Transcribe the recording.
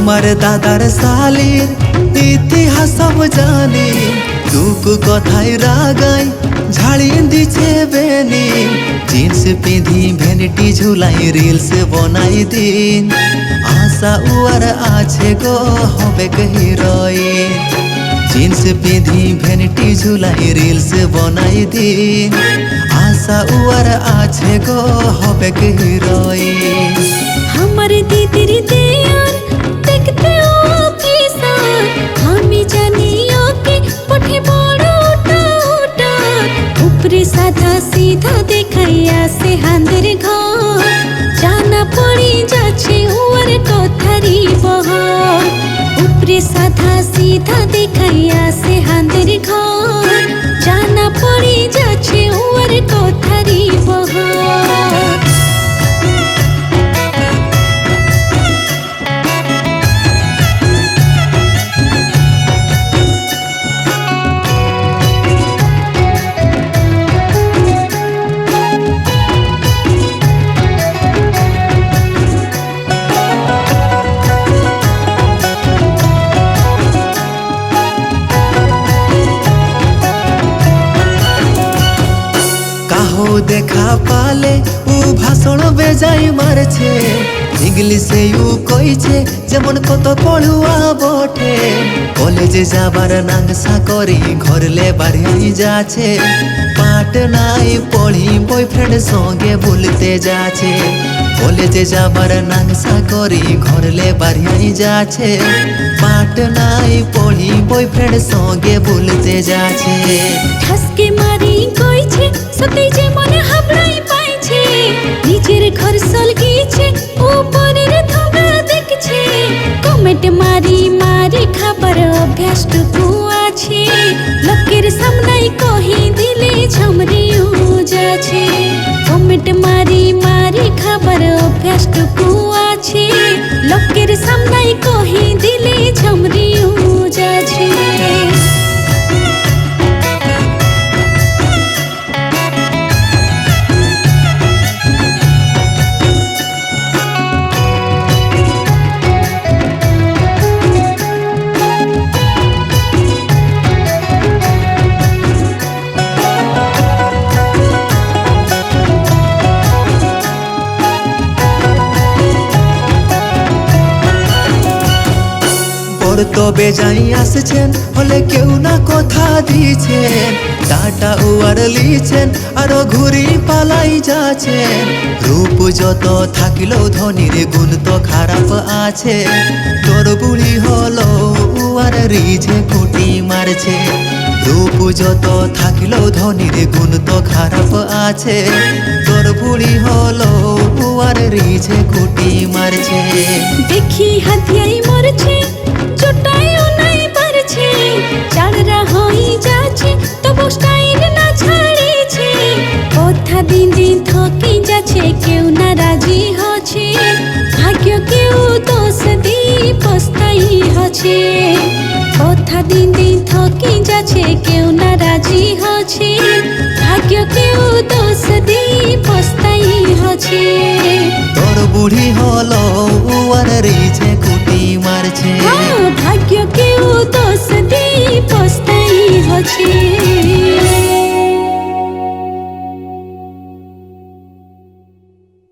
তোমার দাদার শালির ইতিহাস সব জানি, দুঃখ কথায় রাগাই ঝাড়িয়ে দিছে বেনি। জিন্স পিঁধি ভ্যানিটি ঝুলাই রিলস বনাই দিন, আশা উয়ার আছে গো হবে হিরোইন। জিন্স পিঁধি ভ্যানিটি ঝুলাই রিলস বনাই দিন, আশা উয়ার আছে গো হবে হিরোইন। আমার দিদির দেয়ার দেখতে ও কিসার, আমি জানি ওকে পঠে বড় ওটা। উপরে সাদা সিধা দেখাইয়া সে হাঁদের ঘর, জানা পড়ে যাচ্ছে ওর কথারই বহর। উপরে সাদা সিধা দেখাইয়া সে হাঁদের ঘর, জানা পড়ে যাচ্ছে ওর কথারই বহর। কাহো দেখা পালে ও ভাষণ বেজাই মারছে, ইংলিশে ও কইছে যেমন কত পড়ুয়া বটে। কলেজে যাবার নাংসা করি ঘরলে বাড়ি যাচ্ছে, পাট নাই পড়ি বয়ফ্রেন্ড সঙ্গে বলতে যাচ্ছে। কলেজে যাবার নাংসা করি ঘরলে বাড়ি যাচ্ছে, পাট নাই পড়ি বয়ফ্রেন্ড সঙ্গে বলতে যাচ্ছে। ঠাসকে মারি কইছে সত্যি যে মনে হাবড়াই পাইছে, নিজের ঘর সলগিছে উপরের ধোঁয়া দেখছে। কমেন্ট মারি মারি খাবার অভ্যাসটুকু আছে, লোকের সামনাই কহি দিলে ঝমরিও যাচ্ছে। কমেন্ট মারি মারি খাবার অভ্যাসটুকু আছে, লোকের সামনাই কহি দিলে ঝমরিও যাচ্ছে। তবে যাই আসছেন হলে কেউ না কথা দিয়েছেন, টাটা উয়ার লিছেন আরো ঘুরি পালাই যাচ্ছেন। রূপ যত থাকিলেও ধনির গুণ তো খারাপ আছে, তোর বুড়ি হলো উয়ার রিঝে কুটি মারছে। রূপ যত থাকিলেও ধনির গুণ তো খারাপ আছে, তোর বুড়ি হলো উয়ার রিঝে কুটি মারছে। দেখি হাতিয়াই মরছে চোটাইও নাই পারছে, চাড়রা হই যাচ্ছে তবু স্টাইল না ছাড়িছে। কথা দিন দিন থকি যাচ্ছে কেউ না রাজি হচ্ছে, ভাগ্য কেউ দোষ দিয়ে পস্তাই হচ্ছে। কথা দিন দিন থকি যাচ্ছে কেউ না রাজি হচ্ছে, ভাগ্য কেউ দোষ দিয়ে পস্তাই হচ্ছে। তোর বুড়ি হলো উয়ার রিঝে কুটি মারছে, ভাগ্য কেউ দোষ দিয়ে পস্তাই হচ্ছে।